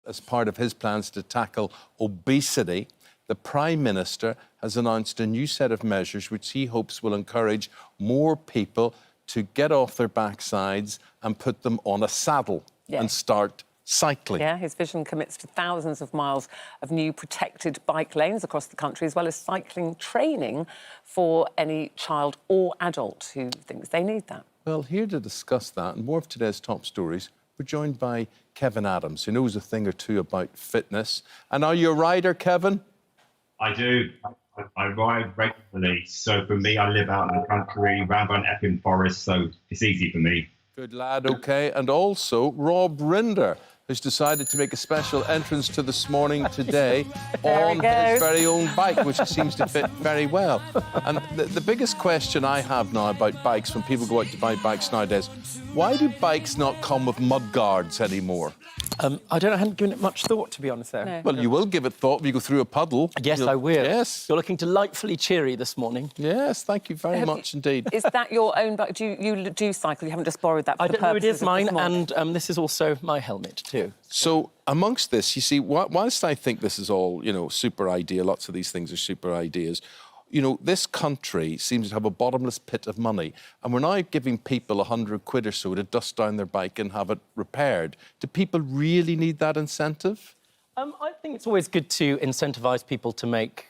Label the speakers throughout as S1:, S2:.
S1: as part of his plans to tackle obesity, the Prime Minister has announced a new set of measures which he hopes will encourage more people to get off their backsides and put them on a saddle and start cycling.
S2: Yeah, his vision commits to thousands of miles of new protected bike lanes across the country, as well as cycling training for any child or adult who thinks they need that.
S1: Well, here to discuss that and more of today's top stories, we're joined by Kevin Adams, who knows a thing or two about fitness. And are you a rider, Kevin?
S3: I do. I ride regularly. So for me, I live out in the country, round by an Epping forest, so it's easy for me.
S1: Good lad, OK. And also Rob Rinder, who's decided to make a special entrance to This Morning today on his very own bike, which seems to fit very well. And the biggest question I have now about bikes when people go out to buy bikes nowadays, why do bikes not come with mud guards anymore?
S4: I don't know, I haven't given it much thought, to be honest, there.
S2: No.
S1: Well, you will give it thought when you go through a puddle.
S4: Yes, I will.
S1: Yes.
S4: You're looking delightfully cheery this morning.
S1: Yes, thank you very much indeed.
S2: Is that your own bike? Do you do cycle? You haven't just borrowed that for
S4: I
S2: the
S4: don't know, it
S2: purposes
S4: is mine,
S2: of this morning?
S4: and this is also my helmet, too.
S1: So, amongst this, you see, whilst I think this is all, you know, super idea, lots of these things are super ideas, you know, this country seems to have a bottomless pit of money, and we're now giving people 100 quid or so to dust down their bike and have it repaired. Do people really need that incentive?
S4: I think it's always good to incentivise people to make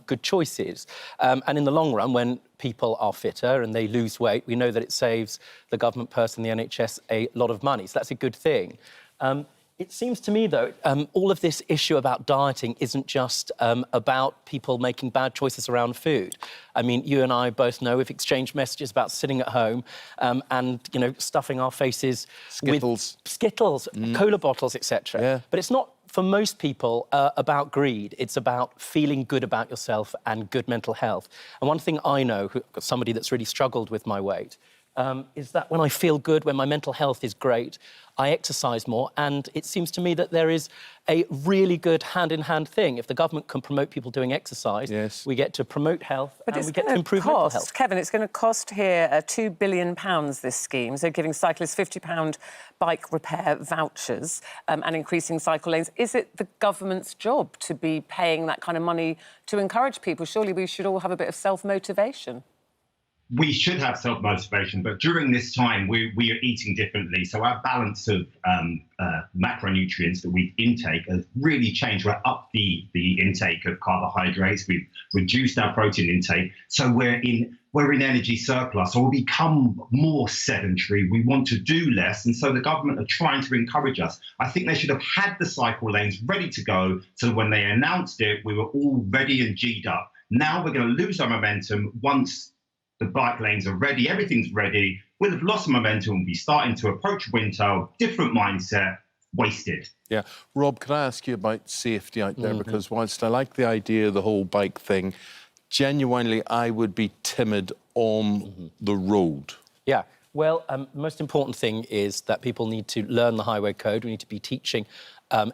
S4: good choices. And in the long run, when people are fitter and they lose weight, we know that it saves the government purse and the NHS a lot of money. So that's a good thing. It seems to me, though, all of this issue about dieting isn't just about people making bad choices around food. I mean, you and I both know we've exchanged messages about sitting at home and, you know, stuffing our faces
S1: Skittles.
S4: with Skittles, cola bottles, etc.
S1: Yeah.
S4: But it's not, for most people, about greed. It's about feeling good about yourself and good mental health. And one thing I know, somebody that's really struggled with my weight, is that when I feel good, when my mental health is great, I exercise more, and it seems to me that there is a really good hand-in-hand thing. If the government can promote people doing exercise, we get to promote health and we get to improve mental health.
S2: Kevin, it's going to cost here £2 billion, this scheme, so giving cyclists £50 bike repair vouchers and increasing cycle lanes. Is it the government's job to be paying that kind of money to encourage people? Surely we should all have a bit of self-motivation.
S3: We should have self-motivation, but during this time, we are eating differently. So our balance of macronutrients that we intake has really changed. We're up the intake of carbohydrates. We've reduced our protein intake. So we're in energy surplus, or we become more sedentary. We want to do less. And so the government are trying to encourage us. I think they should have had the cycle lanes ready to go. So when they announced it, we were all ready and G'd up. Now we're going to lose our momentum once the bike lanes are ready, everything's ready. We'll have lost momentum, we'll be starting to approach winter, different mindset, wasted.
S1: Yeah. Rob, can I ask you about safety out there? Because whilst I like the idea of the whole bike thing, genuinely, I would be timid on the road.
S4: Yeah. Well, the most important thing is that people need to learn the highway code. We need to be teaching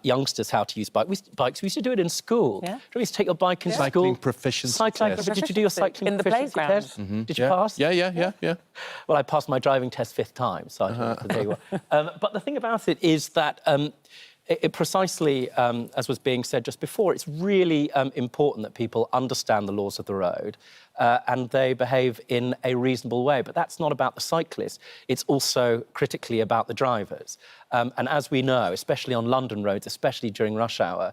S4: youngsters how to use bikes. We used to do it in school. Yeah. Do you used to take your bike in school?
S1: Cycling proficiency
S4: Cycling
S1: test.
S4: Did you do your cycling
S2: in the
S4: proficiency
S2: playground?
S4: test? Did you pass?
S1: Yeah.
S4: Well, I passed my driving test 5th time, so I don't know, there you are. But the thing about it is that it precisely, as was being said just before, it's really important that people understand the laws of the road and they behave in a reasonable way. But that's not about the cyclists. It's also critically about the drivers. And as we know, especially on London roads, especially during rush hour,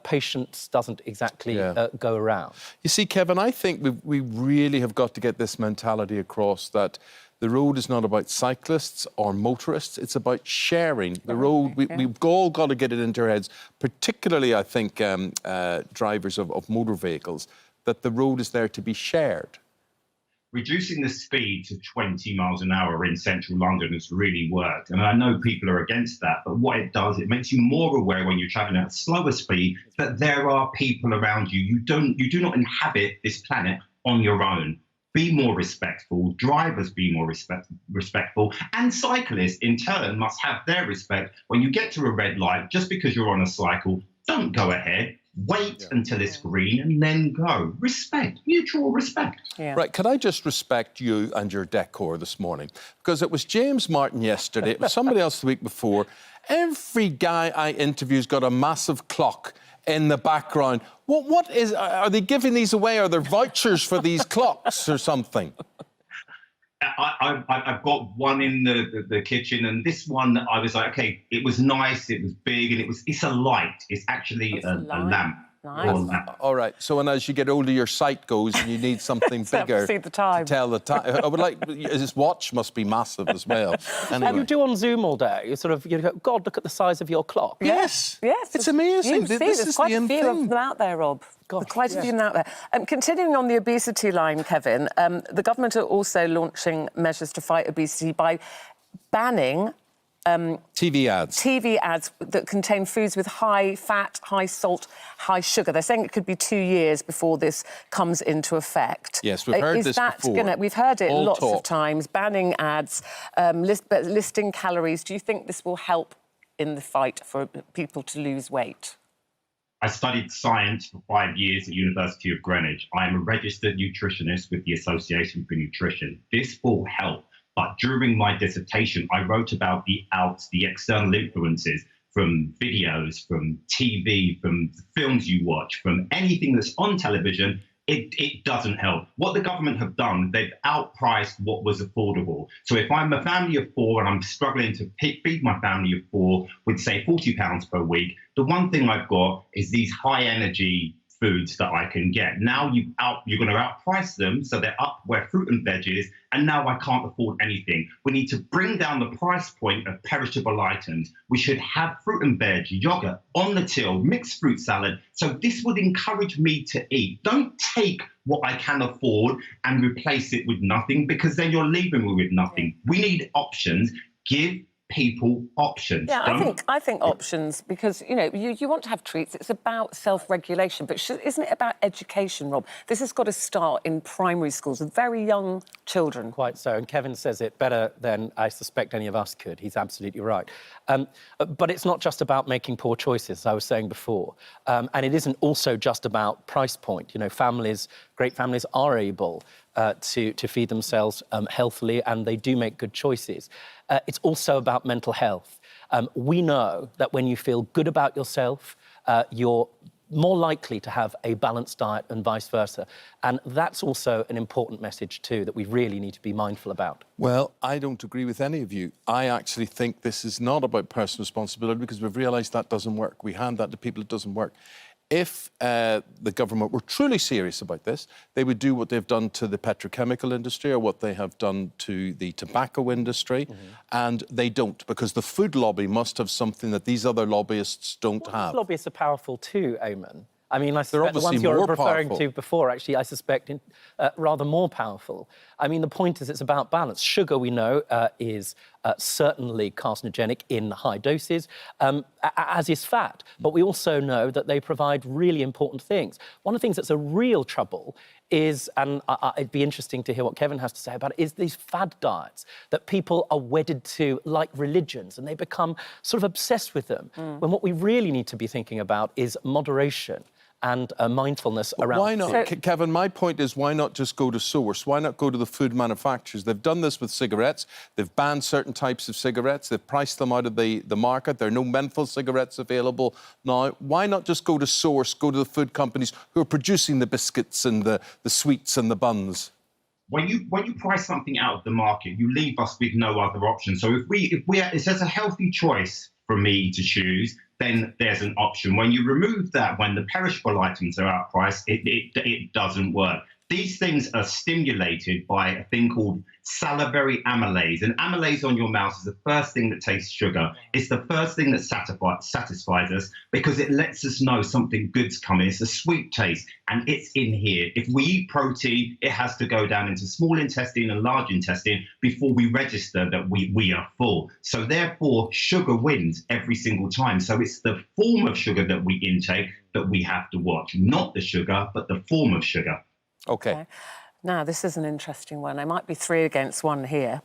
S4: patience doesn't exactly go around.
S1: You see, Kevin, I think we really have got to get this mentality across that the road is not about cyclists or motorists, it's about sharing the road. We've all got to get it into our heads, particularly, I think, drivers of motor vehicles, that the road is there to be shared.
S3: Reducing the speed to 20 miles an hour in central London has really worked. And I know people are against that, but what it does, it makes you more aware when you're traveling at a slower speed that there are people around you. You do not inhabit this planet on your own. Be more respectful, drivers be more respectful, and cyclists in turn must have their respect. When you get to a red light, just because you're on a cycle, don't go ahead. Wait until it's green and then go. Respect, mutual respect.
S2: Yeah.
S1: Right, could I just respect you and your decor this morning? Because it was James Martin yesterday, it was somebody else the week before. Every guy I interview's got a massive clock in the background. What is... Are they giving these away? Are there vouchers for these clocks or something?
S3: I've got one in the kitchen, and this one I was like, okay, it was nice, it was big, and it's a light. It's actually a lamp.
S2: Nice.
S1: All right. So, when as you get older, your sight goes, and you need something bigger
S2: see the time.
S1: to tell the time. I would like his watch must be massive as well. Anyway.
S4: You do on Zoom all day. You go, God, look at the size of your clock.
S1: Yes.
S2: Yes.
S1: It's amazing.
S2: There's quite a few of them out there, Rob.
S4: Gosh,
S2: quite a few out there. Continuing on the obesity line, Kevin, the government are also launching measures to fight obesity by banning
S1: TV ads
S2: that contain foods with high fat, high salt, high sugar. They're saying it could be 2 years before this comes into effect.
S1: Yes, we've heard this before.
S2: We've heard it
S1: All
S2: lots
S1: talk.
S2: of times, banning ads, listing calories. Do you think this will help in the fight for people to lose weight?
S3: I studied science for 5 years at University of Greenwich. I am a registered nutritionist with the Association for Nutrition. This will help. But during my dissertation, I wrote about the external influences from videos, from TV, from films you watch, from anything that's on television. It doesn't help. What the government have done, they've outpriced what was affordable. So if I'm a family of 4 and I'm struggling to feed my family of 4 with, say, £40 per week, the one thing I've got is these high energy foods that I can get. Now you're going to outprice them, so they're up where fruit and veg is, and now I can't afford anything. We need to bring down the price point of perishable items. We should have fruit and veg, yogurt on the till, mixed fruit salad. So this would encourage me to eat. Don't take what I can afford and replace it with nothing, because then you're leaving me with nothing. We need options. Give people options.
S2: Yeah, I think options, because you want to have treats. It's about self-regulation, but isn't it about education, Rob? This has got to start in primary schools with very young children.
S4: Quite so, and Kevin says it better than I suspect any of us could. He's absolutely right. But it's not just about making poor choices, as I was saying before, and it isn't also just about price point. Great families are able to feed themselves healthily, and they do make good choices. It's also about mental health. We know that when you feel good about yourself, you're more likely to have a balanced diet and vice versa. And that's also an important message too that we really need to be mindful about.
S1: Well, I don't agree with any of you. I actually think this is not about personal responsibility, because we've realised that doesn't work. We hand that to people, it doesn't work. If the government were truly serious about this, they would do what they've done to the petrochemical industry or what they have done to the tobacco industry, and they don't, because the food lobby must have something that these other lobbyists don't have.
S4: Lobbyists are powerful too, Eamonn. I mean, I
S1: They're
S4: suspect the
S1: obviously
S4: ones you're
S1: more
S4: referring
S1: powerful.
S4: to before, actually, I suspect rather more powerful. I mean, the point is it's about balance. Sugar, we know, is certainly carcinogenic in high doses, as is fat. But we also know that they provide really important things. One of the things that's a real trouble is, and it'd be interesting to hear what Kevin has to say about it, is these fad diets that people are wedded to like religions, and they become sort of obsessed with them, when what we really need to be thinking about is moderation and mindfulness around.
S1: Why not? Kevin, my point is, why not just go to source? Why not go to the food manufacturers? They've done this with cigarettes. They've banned certain types of cigarettes. They've priced them out of the market. There are no menthol cigarettes available now. Why not just go to source, go to the food companies who are producing the biscuits and the sweets and the buns?
S3: When you price something out of the market, you leave us with no other option. So if there's a healthy choice for me to choose, then there's an option. When you remove that, when the perishable items are outpriced, it doesn't work. These things are stimulated by a thing called salivary amylase. And amylase on your mouth is the first thing that tastes sugar. It's the first thing that satisfies us, because it lets us know something good's coming. It's a sweet taste, and it's in here. If we eat protein, it has to go down into small intestine and large intestine before we register that we are full. So therefore, sugar wins every single time. So it's the form of sugar that we intake that we have to watch, not the sugar, but the form of sugar.
S1: OK.
S2: Now, this is an interesting one. There might be 3 against 1 here.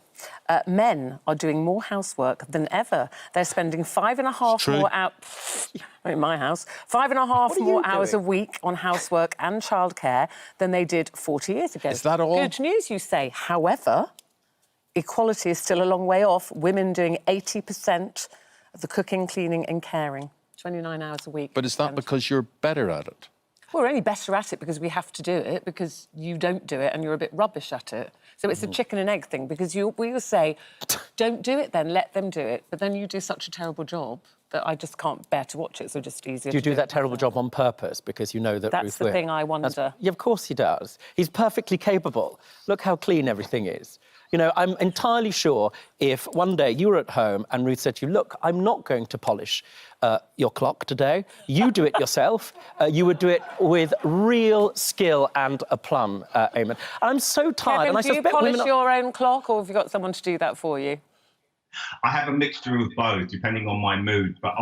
S2: Men are doing more housework than ever. They're spending 5.5 more hours... in my house. 5.5 more hours a week on housework and childcare than they did 40 years ago.
S1: Is that all?
S2: Good news, you say. However, equality is still a long way off. Women doing 80% of the cooking, cleaning and caring. 29 hours a week.
S1: But is that because you're better at it?
S2: We're only better at it because we have to do it, because you don't do it and you're a bit rubbish at it. So it's a chicken and egg thing, because we will say, don't do it then, let them do it. But then you do such a terrible job that I just can't bear to watch it, so just easier
S4: Do you
S2: to
S4: do that terrible job on purpose because you know that
S2: That's
S4: Ruth
S2: the
S4: will?
S2: thing I wonder.
S4: Yeah, of course he does. He's perfectly capable. Look how clean everything is. You know, I'm entirely sure if one day you were at home and Ruth said to you, look, I'm not going to polish your clock today, you do it yourself, you would do it with real skill and aplomb, Eamonn. And I'm so tired.
S2: Kevin,
S4: and I
S2: do you
S4: suspect
S2: polish
S4: women
S2: your own clock, or have you got someone to do that for you?
S3: I have a mixture of both, depending on my mood. But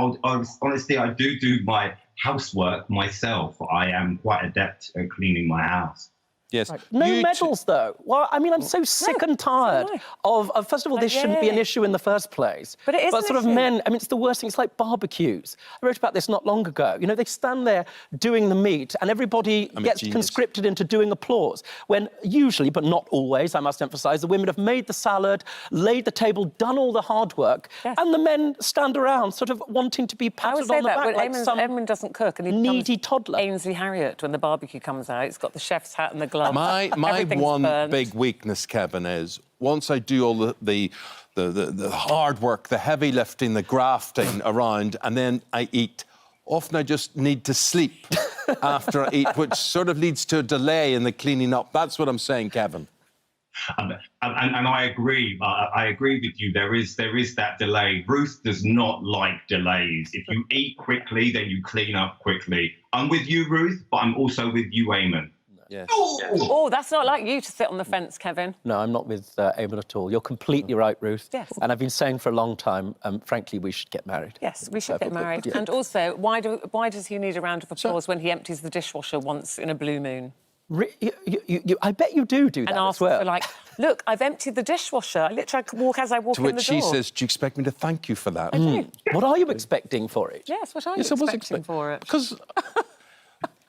S3: honestly, I do my housework myself. I am quite adept at cleaning my house.
S1: Yes.
S4: No medals, though. Well, I mean, I'm so sick and tired of first of all, this shouldn't be an issue in the first place.
S2: But it is
S4: But
S2: an
S4: sort of
S2: issue.
S4: men, I mean, it's the worst thing. It's like barbecues. I wrote about this not long ago. You know, they stand there doing the meat and everybody gets conscripted into doing applause. When usually, but not always, I must emphasise, the women have made the salad, laid the table, done all the hard work, and the men stand around sort of wanting to be patted on the back
S2: when
S4: like some
S2: Eamonn doesn't cook and he
S4: needy toddler.
S2: Ainsley Harriott, when the barbecue comes out, it's got the chef's hat and the gloves.
S1: My
S2: Everything's
S1: one
S2: burnt.
S1: big weakness, Kevin, is once I do all the hard work, the heavy lifting, the grafting around, and then I eat, often I just need to sleep after I eat, which sort of leads to a delay in the cleaning up. That's what I'm saying, Kevin.
S3: And I agree. I agree with you. There is that delay. Ruth does not like delays. If you eat quickly, then you clean up quickly. I'm with you, Ruth, but I'm also with you, Eamonn.
S1: Yes.
S2: Oh, that's not like you to sit on the fence, Kevin.
S4: No, I'm not with Eamonn at all. You're completely right, Ruth.
S2: Yes.
S4: And I've been saying for a long time, frankly, we should get married.
S2: Yes, we should get married.
S4: Yeah.
S2: And also, why does he need a round of applause when he empties the dishwasher once in a blue moon?
S4: I bet you do that
S2: And
S4: as
S2: asks
S4: well.
S2: for, like, look, I've emptied the dishwasher. I literally walk as I walk in the door.
S1: To which she says, do you expect me to thank you for that?
S2: I do.
S4: What are you expecting for it?
S2: Yes, what are you
S1: Yes, I was
S2: expecting for it?
S1: Because,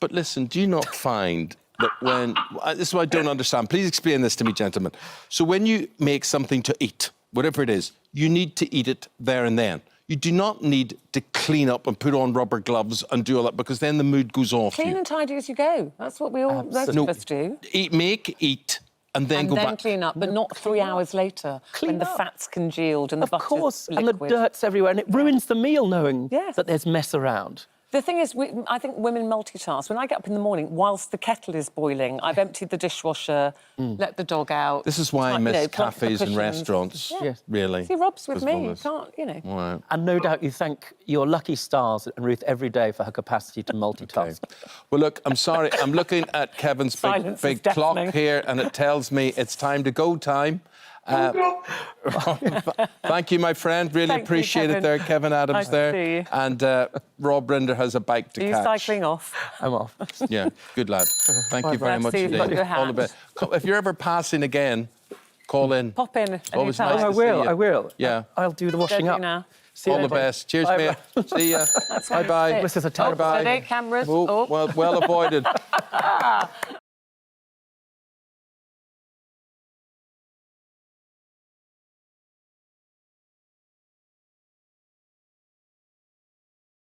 S1: but listen, do you not find that when... This is what I don't understand. Please explain this to me, gentlemen. So when you make something to eat, whatever it is, you need to eat it there and then. You do not need to clean up and put on rubber gloves and do all that, because then the mood goes off
S2: Clean
S1: you.
S2: and tidy as you go. That's what we all, most of us do.
S1: Eat, and then go back.
S2: Clean up, but not 3 hours later when the fat's congealed and the butter's
S4: Of course,
S2: liquid.
S4: and the dirt's everywhere, and it ruins the meal knowing that there's mess around.
S2: The thing is, I think women multitask. When I get up in the morning, whilst the kettle is boiling, I've emptied the dishwasher, let the dog out.
S1: This is why I miss cafes and restaurants, really.
S2: See, Rob's with me, you can't, you know.
S1: Wow.
S4: And no doubt you thank your lucky stars and Ruth every day for her capacity to multitask.
S1: Well, look, I'm sorry. I'm looking at Kevin's big clock here, and it tells me it's time to go time. Thank you, my friend. Really appreciate it there, Kevin Adams
S2: Nice to
S1: there.
S2: see you.
S1: And Rob Rinder has a bike to
S2: Are you
S1: catch.
S2: cycling off?
S4: I'm off.
S1: Yeah, good lad. Thank you very much
S2: Steve,
S1: indeed.
S2: got your
S1: All the
S2: hat.
S1: best. If you're ever passing again, call in.
S2: Pop in
S1: Always
S2: anytime.
S1: nice
S4: I
S1: to see
S4: will,
S1: you.
S4: I will.
S1: Yeah.
S4: I'll do the washing up.
S2: Now.
S4: See you
S1: All the
S4: later.
S1: best. Cheers,
S4: Bye,
S1: mate.
S4: bye.
S1: See ya. Bye-bye.
S4: This is a
S2: Oh,
S4: terrible...
S2: steady, cameras.
S1: Oh, well avoided.